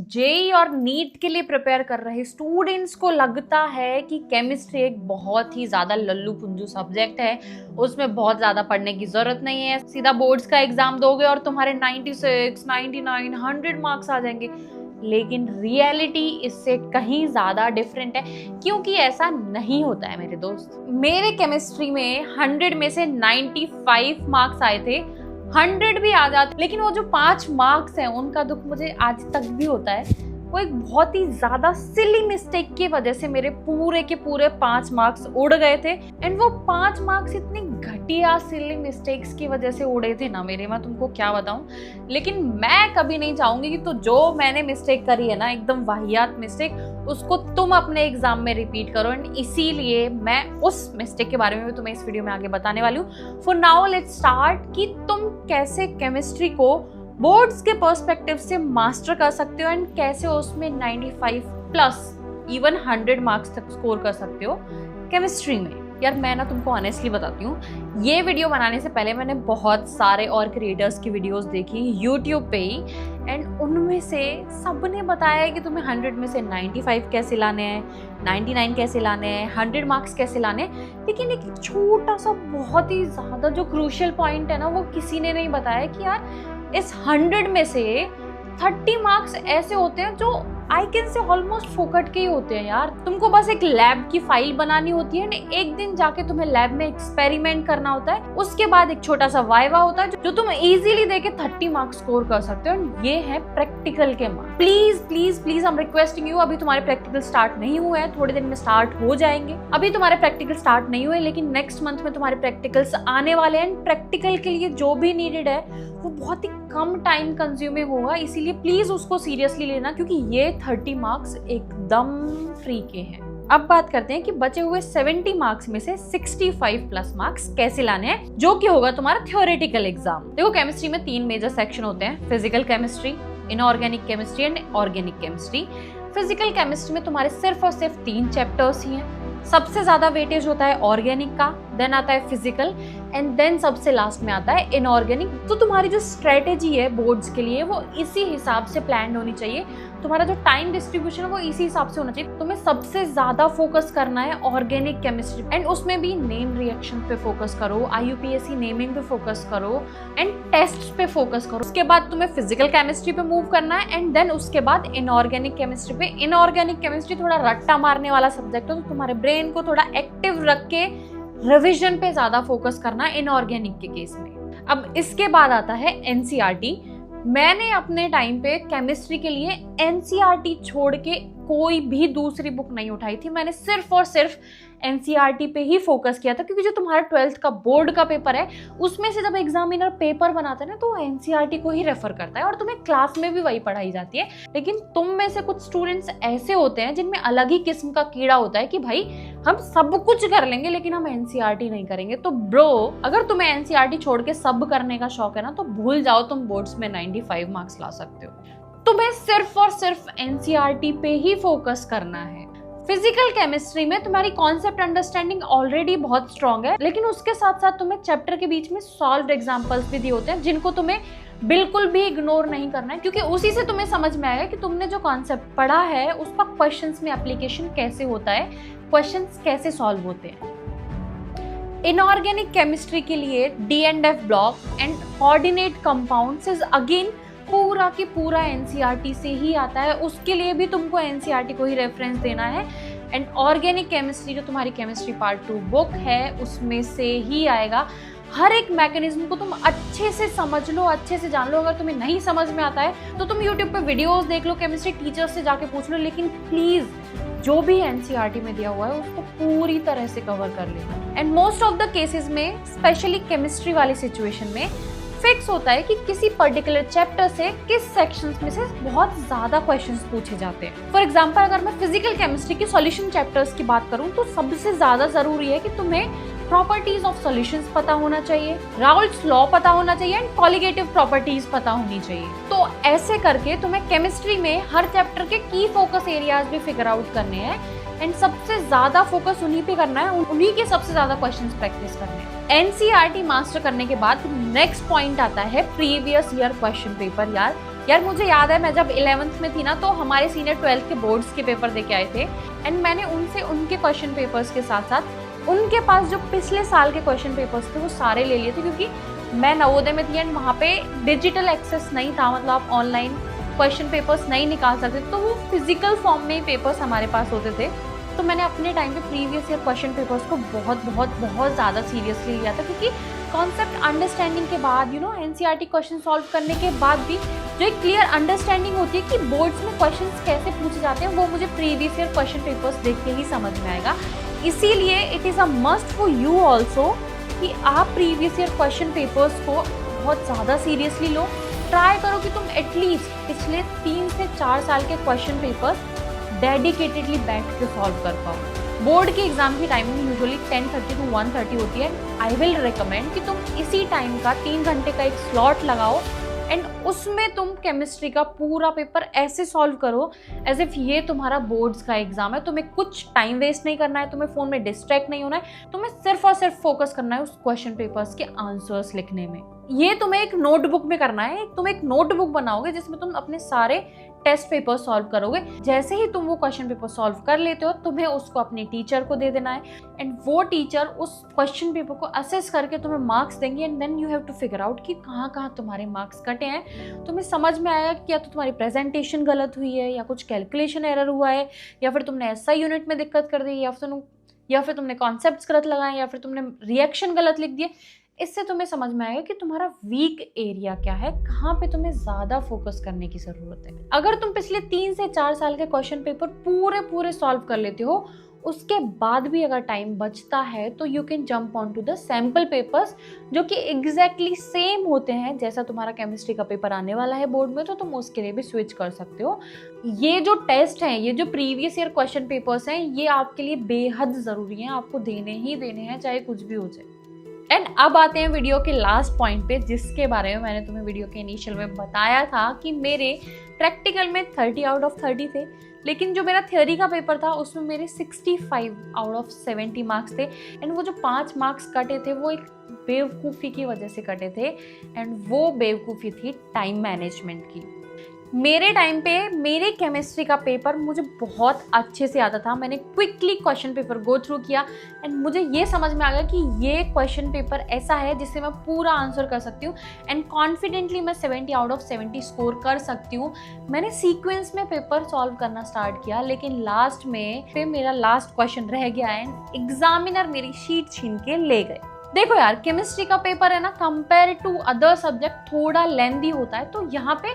JEE और NEET के लिए प्रिपेयर कर रहे स्टूडेंट्स को लगता है कि केमिस्ट्री एक बहुत ही ज़्यादा लल्लू पुंजू सब्जेक्ट है, उसमें बहुत ज़्यादा पढ़ने की ज़रूरत नहीं है, सीधा बोर्ड्स का एग्जाम दोगे और तुम्हारे 96, 99, 100 मार्क्स आ जाएंगे। लेकिन रियलिटी इससे कहीं ज़्यादा डिफरेंट है, क्योंकि ऐसा नहीं होता है मेरे दोस्त। मेरे केमिस्ट्री में 100 में से 95 मार्क्स आए थे, 100 भी आ जाते, लेकिन वो जो 5 मार्क्स हैं उनका दुख मुझे आज तक भी होता है। वो एक बहुत ही ज्यादा सिली मिस्टेक की वजह से मेरे पूरे के पूरे 5 मार्क्स उड़ गए थे। एंड वो 5 मार्क्स इतनी घटिया सिली मिस्टेक्स की वजह से उड़े थे ना मेरे, मैं तुमको क्या बताऊं। लेकिन मैं कभी नहीं चाहूंगी कि तो जो मैंने मिस्टेक करी है ना, एकदम वाहियात मिस्टेक, उसको तुम अपने एग्जाम में रिपीट करो। एंड इसीलिए मैं उस मिस्टेक के बारे में भी तुम्हें इस वीडियो में आगे बताने वाली हूँ। फॉर नाउ लेट्स स्टार्ट कि तुम कैसे केमिस्ट्री को बोर्ड्स के पर्सपेक्टिव से मास्टर कर सकते हो एंड कैसे उसमें 95 प्लस इवन 100 मार्क्स तक स्कोर कर सकते हो केमिस्ट्री में। यार मैं ना तुमको ऑनेस्टली बताती हूँ, ये वीडियो बनाने से पहले मैंने बहुत सारे और क्रिएटर्स की वीडियोस देखी यूट्यूब पे ही, एंड उनमें से सबने बताया कि तुम्हें 100 में से 95 कैसे लाने हैं, 99 कैसे लाने हैं, 100 मार्क्स कैसे लाने हैं। लेकिन एक छोटा सा बहुत ही ज़्यादा जो क्रूशियल पॉइंट है ना, वो किसी ने नहीं बताया कि यार इस 100 में से 30 मार्क्स ऐसे होते हैं जो आई कैन से ऑलमोस्ट फोकट के ही होते हैं। यार तुमको बस एक लैब की फाइल बनानी होती है, एक दिन जाके तुम्हें लैब में एक्सपेरिमेंट करना होता है, उसके बाद एक छोटा सा वाइवा होता है जो तुम इजीली देके 30 मार्क्स स्कोर कर सकते हो। ये है प्रैक्टिकल के marks. Please please please I am requesting you, अभी तुम्हारे प्रैक्टिकल स्टार्ट नहीं हुए हैं, थोड़े दिन में स्टार्ट हो जाएंगे। अभी तुम्हारे प्रैक्टिकल स्टार्ट नहीं हुए, लेकिन नेक्स्ट मंथ में तुम्हारे प्रैक्टिकल्स आने वाले हैं। प्रैक्टिकल के लिए जो भी नीडेड है वो बहुत ही कम टाइम कंज्यूमिंग होगा, इसीलिए प्लीज उसको सीरियसली लेना, क्योंकि ये 30 मार्क्स एकदम फ्री के हैं। अब बात करते हैं कि बचे हुए 70 मार्क्स में से 65 प्लस मार्क्स कैसे लाने हैं, जो कि होगा तुम्हारा थ्योरेटिकल एग्जाम। देखो केमिस्ट्री में 3 मेजर सेक्शन होते हैं, physical chemistry, inorganic chemistry and organic chemistry. Physical chemistry में तुम्हारे सिर्फ और सिर्फ 3 चैप्टर्स ही हैं। सबसे ज्यादा वेटेज होता है ऑर्गेनिक का, देन आता है फिजिकल, एंड देन सबसे लास्ट में आता है इनऑर्गेनिक। तो तुम्हारी जो स्ट्रेटेजी है बोर्ड्स के लिए वो इसी हिसाब से प्लान होनी चाहिए, तुम्हारा जो टाइम डिस्ट्रीब्यूशन है वो इसी हिसाब से होना चाहिए। तुम्हें सबसे ज्यादा फोकस करना है ऑर्गेनिक केमिस्ट्री, एंड उसमें भी नेम रिएक्शन पे फोकस करो, IUPAC नेमिंग पे फोकस करो, एंड टेस्ट पे फोकस करो। उसके बाद तुम्हें फिजिकल केमिस्ट्री पे मूव करना है, एंड देन उसके बाद इनऑर्गेनिक केमिस्ट्री पे। इनऑर्गेनिक केमिस्ट्री थोड़ा रट्टा मारने वाला सब्जेक्ट है, तो तुम्हारे ब्रेन को थोड़ा एक्टिव रख के रिविजन पे ज्यादा फोकस करना इनऑर्गेनिक के केस में। अब इसके बाद आता है NCERT। मैंने अपने टाइम पे केमिस्ट्री के लिए NCERT छोड़ के कोई भी दूसरी बुक नहीं उठाई थी। मैंने सिर्फ और सिर्फ NCERT पे ही फोकस किया था, क्योंकि जो तुम्हारा 12th का बोर्ड का पेपर है उसमें से जब एग्जामिनर पेपर बनाता है ना, तो NCERT को ही रेफर करता है और तुम्हें क्लास में भी वही पढ़ाई जाती है। लेकिन तुम में से कुछ स्टूडेंट्स ऐसे होते हैं जिनमें अलग ही किस्म का कीड़ा होता है कि भाई हम सब कुछ कर लेंगे लेकिन हम NCERT नहीं करेंगे। तो ब्रो, अगर तुम्हें NCERT छोड़ के सब करने का शौक है ना, तो भूल जाओ तुम बोर्ड्स में 95 मार्क्स ला सकते हो। तुम्हें सिर्फ और सिर्फ NCERT पे ही फोकस करना है। फिजिकल केमिस्ट्री में तुम्हारी कॉन्सेप्ट अंडरस्टैंडिंग ऑलरेडी बहुत स्ट्रांग है, लेकिन उसके साथ साथ तुम्हें चैप्टर के बीच में सॉल्व्ड एग्जांपल्स भी दिए होते हैं, जिनको तुम्हें बिल्कुल भी इग्नोर नहीं करना है, क्योंकि उसी से तुम्हें समझ में आएगा कि तुमने जो कॉन्सेप्ट पढ़ा है उसका क्वेश्चंस में एप्लीकेशन कैसे होता है, क्वेश्चंस कैसे सॉल्व होते हैं। इनऑर्गेनिक केमिस्ट्री के लिए D&F block and coordinate compounds is again पूरा की पूरा NCERT से ही आता है, उसके लिए भी तुमको NCERT को ही रेफरेंस देना है। एंड ऑर्गेनिक केमिस्ट्री जो तुम्हारी केमिस्ट्री पार्ट 2 बुक है उसमें से ही आएगा। हर एक मैकेनिज्म को तुम अच्छे से समझ लो, अच्छे से जान लो। अगर तुम्हें नहीं समझ में आता है तो तुम यूट्यूब पे वीडियोस देख लो, केमिस्ट्री टीचर्स से जाके पूछ लो, लेकिन प्लीज जो भी NCERT में दिया हुआ है उसको पूरी तरह से कवर कर लेना। And most of the cases में, स्पेशली केमिस्ट्री वाली सिचुएशन में, फिक्स होता है कि किसी पर्टिकुलर चैप्टर से किस सेक्शंस में से बहुत ज्यादा क्वेश्चंस पूछे जाते हैं। फॉर एग्जांपल अगर मैं फिजिकल केमिस्ट्री की सॉल्यूशन चैप्टर्स की बात करूं, तो सबसे ज्यादा जरूरी है कि तुम्हें प्रॉपर्टीज ऑफ सॉल्यूशंस पता होना चाहिए, राउल्ट्स लॉ पता होना चाहिए, एंड कॉलिगेटिव प्रॉपर्टीज पता होनी चाहिए। तो ऐसे करके तुम्हें केमिस्ट्री में हर चैप्टर के की फोकस एरियाज भी फिगर आउट करने हैं, एंड सबसे ज्यादा फोकस उन्हीं पे करना है, उन्हीं के सबसे ज्यादा क्वेश्चंस प्रैक्टिस करने हैं। NCERT मास्टर करने के बाद नेक्स्ट पॉइंट आता है प्रीवियस ईयर क्वेश्चन पेपर। यार यार मुझे याद है मैं जब 11th में थी ना, तो हमारे सीनियर 12th के बोर्ड्स के पेपर देके आए थे, एंड मैंने उनसे उनके क्वेश्चन पेपर्स के साथ साथ उनके पास जो पिछले साल के क्वेश्चन पेपर्स थे वो सारे ले लिए थे, क्योंकि मैं नवोदय में थी एंड वहाँ पे डिजिटल एक्सेस नहीं था, मतलब आप ऑनलाइन क्वेश्चन पेपर्स नहीं निकाल सकते, तो वो फिजिकल फॉर्म में ही पेपर्स हमारे पास होते थे। तो मैंने अपने टाइम पे प्रीवियस ईयर क्वेश्चन पेपर्स को बहुत बहुत बहुत ज़्यादा सीरियसली लिया था, क्योंकि कॉन्सेप्ट अंडरस्टैंडिंग के बाद एनसीईआरटी क्वेश्चन सॉल्व करने के बाद भी जो एक क्लियर अंडरस्टैंडिंग होती है कि बोर्ड्स में क्वेश्चंस कैसे पूछे जाते हैं, वो मुझे प्रीवियस ईयर क्वेश्चन पेपर्स देख के ही समझ में आएगा। इसीलिए it is a must for you also कि आप प्रीवियस ईयर क्वेश्चन पेपर्स को बहुत ज़्यादा सीरियसली लो। ट्राई करो कि तुम एटलीस्ट पिछले 3 से 4 साल के क्वेश्चन पेपर्स डेडिकेटेडली बैठ के सॉल्व कर पाओ। बोर्ड के एग्जाम की टाइमिंग यूजुअली 10:30 to 1:30 होती है। आई विल रिकमेंड कि तुम इसी टाइम का 3 घंटे का एक स्लॉट लगाओ एंड उसमें तुम केमिस्ट्री का पूरा पेपर ऐसे सॉल्व करो एज इफ ये तुम्हारा बोर्ड्स का एग्जाम है। तुम्हें कुछ टाइम वेस्ट नहीं करना है, तुम्हें फोन में डिस्ट्रैक्ट नहीं होना है, तुम्हें सिर्फ और सिर्फ फोकस करना है उस क्वेश्चन पेपर्स के आंसर्स लिखने में। ये तुम्हें एक नोटबुक में करना है, तुम एक नोटबुक बनाओगे जिसमें तुम अपने सारे टेस्ट पेपर सॉल्व करोगे। जैसे ही तुम वो क्वेश्चन पेपर सॉल्व कर लेते हो, तुम्हें उसको अपने टीचर को दे देना है एंड वो टीचर उस क्वेश्चन पेपर को असेस करके तुम्हें मार्क्स देंगे and then you have to figure out कि कहाँ कहाँ तुम्हारे मार्क्स कटे हैं। तुम्हें समझ में आया कि या तो तुम्हारी प्रेजेंटेशन गलत हुई है, या कुछ कैलकुलेशन एरर हुआ है, या फिर तुमने एसआई यूनिट में दिक्कत कर दी, या फिर तुमने कॉन्सेप्ट्स गलत लगाए, या फिर तुमने रिएक्शन गलत लिख दिए। इससे तुम्हें समझ में आएगा कि तुम्हारा वीक एरिया क्या है, कहाँ पे तुम्हें ज़्यादा फोकस करने की ज़रूरत है। अगर तुम पिछले 3 से 4 साल के क्वेश्चन पेपर पूरे सॉल्व कर लेते हो, उसके बाद भी अगर टाइम बचता है तो you can jump on to the sample papers जो कि एग्जैक्टली सेम होते हैं जैसा तुम्हारा केमिस्ट्री का पेपर आने वाला है बोर्ड में, तो तुम उसके लिए भी स्विच कर सकते हो। ये जो टेस्ट हैं, ये जो प्रीवियस ईयर क्वेश्चन पेपर्स हैं, ये आपके लिए बेहद ज़रूरी हैं, आपको देने ही देने हैं चाहे कुछ भी हो जाए। एंड अब आते हैं वीडियो के लास्ट पॉइंट पे, जिसके बारे में मैंने तुम्हें वीडियो के इनिशियल में बताया था कि मेरे प्रैक्टिकल में 30 आउट ऑफ 30 थे, लेकिन जो मेरा थ्योरी का पेपर था उसमें मेरे 65 आउट ऑफ 70 मार्क्स थे। एंड वो जो 5 मार्क्स कटे थे वो एक बेवकूफ़ी की वजह से कटे थे, एंड वो बेवकूफ़ी थी टाइम मैनेजमेंट की। मेरे टाइम पे मेरे केमिस्ट्री का पेपर मुझे बहुत अच्छे से आता था। मैंने quickly question paper go through किया एंड मुझे ये समझ में आ गया कि ये क्वेश्चन पेपर ऐसा है जिससे मैं पूरा आंसर कर सकती हूँ एंड कॉन्फिडेंटली मैं 70 आउट ऑफ 70 स्कोर कर सकती हूँ। मैंने सीक्वेंस में पेपर सॉल्व करना स्टार्ट किया, लेकिन लास्ट में फिर मेरा लास्ट क्वेश्चन रह गया एंड एग्जामिनर मेरी शीट छीन के ले गए। देखो यार, केमिस्ट्री का पेपर है ना, कंपेयर टू अदर सब्जेक्ट थोड़ा लेंदी होता है, तो यहाँ पे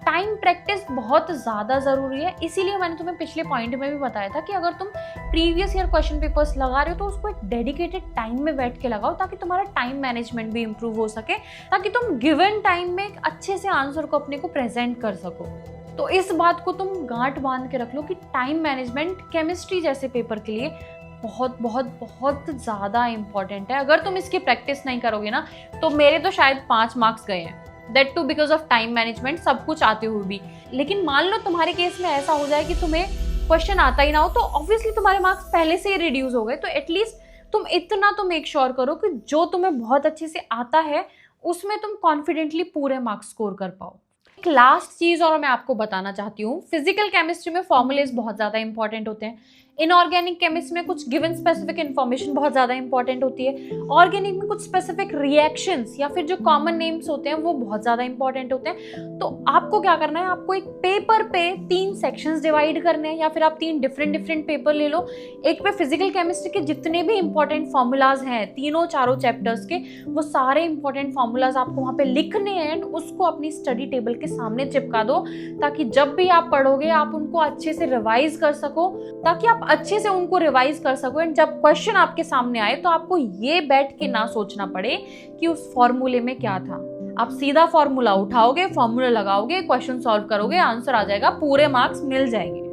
टाइम प्रैक्टिस बहुत ज़्यादा ज़रूरी है। इसीलिए मैंने तुम्हें पिछले पॉइंट में भी बताया था कि अगर तुम प्रीवियस ईयर क्वेश्चन पेपर्स लगा रहे हो तो उसको एक डेडिकेटेड टाइम में बैठ के लगाओ, ताकि तुम्हारा टाइम मैनेजमेंट भी इम्प्रूव हो सके, ताकि तुम गिवन टाइम में एक अच्छे से आंसर को अपने को प्रेजेंट कर सको। तो इस बात को तुम गांठ बांध के रख लो कि टाइम मैनेजमेंट केमिस्ट्री जैसे पेपर के लिए बहुत बहुत बहुत ज़्यादा इंपॉर्टेंट है। अगर तुम इसकी प्रैक्टिस नहीं करोगे ना, तो मेरे तो शायद 5 मार्क्स गए हैं, that too because of time management, सब कुछ आते हुए भी। लेकिन मान लो तुम्हारे केस में ऐसा हो जाए कि तुम्हें क्वेश्चन आता ही ना हो, तो ऑब्वियसली तुम्हारे मार्क्स पहले से ही रिड्यूस हो गए। तो एटलीस्ट तुम इतना तो मेक श्योर करो कि जो तुम्हें बहुत अच्छे से आता है उसमें तुम कॉन्फिडेंटली पूरे मार्क्स स्कोर कर पाओ। एक लास्ट चीज और मैं आपको बताना चाहती हूँ, फिजिकल केमिस्ट्री में फॉर्मूलेज बहुत ज़्यादा इंपॉर्टेंट होते हैं। इनऑर्गेनिक केमिस्ट्री में कुछ गिवन स्पेसिफिक इन्फॉर्मेशन बहुत ज़्यादा इंपॉर्टेंट होती है। ऑर्गेनिक में कुछ स्पेसिफिक रिएक्शंस या फिर जो कॉमन नेम्स होते हैं वो बहुत ज़्यादा इंपॉर्टेंट होते हैं। तो आपको क्या करना है, आपको एक पेपर पे 3 सेक्शंस डिवाइड करने हैं, या फिर आप 3 डिफरेंट पेपर ले लो। एक पे फिजिकल केमिस्ट्री के जितने भी इंपॉर्टेंट फॉर्मूलाज हैं, तीनों चारों चैप्टर्स के, वो सारे इंपॉर्टेंट फॉर्मूलाज आपको वहाँ पे लिखने हैं, उसको अपनी स्टडी टेबल के सामने चिपका दो, ताकि जब भी आप पढ़ोगे आप उनको अच्छे से रिवाइज कर सको, ताकि आप अच्छे से उनको रिवाइज कर सको। एंड जब क्वेश्चन आपके सामने आए तो आपको ये बैठ के ना सोचना पड़े कि उस फॉर्मूले में क्या था। आप सीधा फॉर्मूला उठाओगे, फॉर्मूला लगाओगे, क्वेश्चन सॉल्व करोगे, आंसर आ जाएगा, पूरे मार्क्स मिल जाएंगे।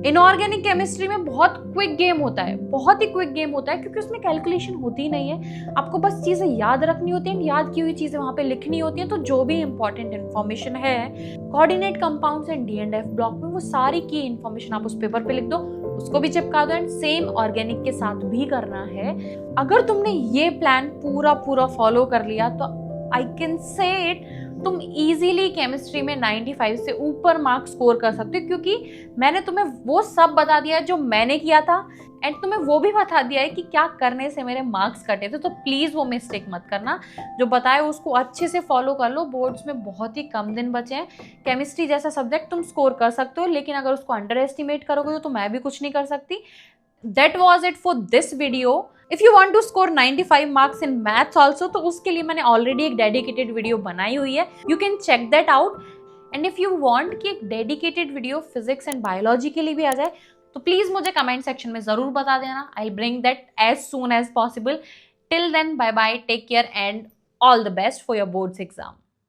इनऑर्गेनिक केमिस्ट्री में बहुत क्विक गेम होता है, बहुत ही क्विक गेम होता है, क्योंकि उसमें कैलकुलेशन होती ही नहीं है। आपको बस चीज़ें याद रखनी होती हैं, याद की हुई चीज़ें वहाँ पे लिखनी होती हैं। तो जो भी इंपॉर्टेंट इन्फॉर्मेशन है coordinate compounds and D&F block में, वो सारी की इन्फॉर्मेशन आप उस पेपर पे लिख दो, उसको भी चिपका दो। एंड सेम ऑर्गेनिक के साथ भी करना है। अगर तुमने ये प्लान पूरा फॉलो कर लिया तो आई कैन से इट, तुम इजीली केमिस्ट्री में 95 से ऊपर मार्क्स स्कोर कर सकते हो, क्योंकि मैंने तुम्हें वो सब बता दिया है जो मैंने किया था, एंड तुम्हें वो भी बता दिया है कि क्या करने से मेरे मार्क्स कटे थे। तो प्लीज़ वो मिस्टेक मत करना, जो बताए उसको अच्छे से फॉलो कर लो। बोर्ड्स में बहुत ही कम दिन बचे हैं। केमिस्ट्री जैसा सब्जेक्ट तुम स्कोर कर सकते हो, लेकिन अगर उसको अंडर एस्टिमेट करोगे तो मैं भी कुछ नहीं कर सकती। That was it for this video. If you want to score 95 marks in maths also, तो उसके लिए मैंने already एक dedicated video बनाई हुई है, you can check that out. And if you want कि एक dedicated video physics and biology के लिए भी आ जाए, तो please मुझे comment section में ज़रूर बता देना. I'll bring that as soon as possible. Till then, bye bye, take care and all the best for your boards exam.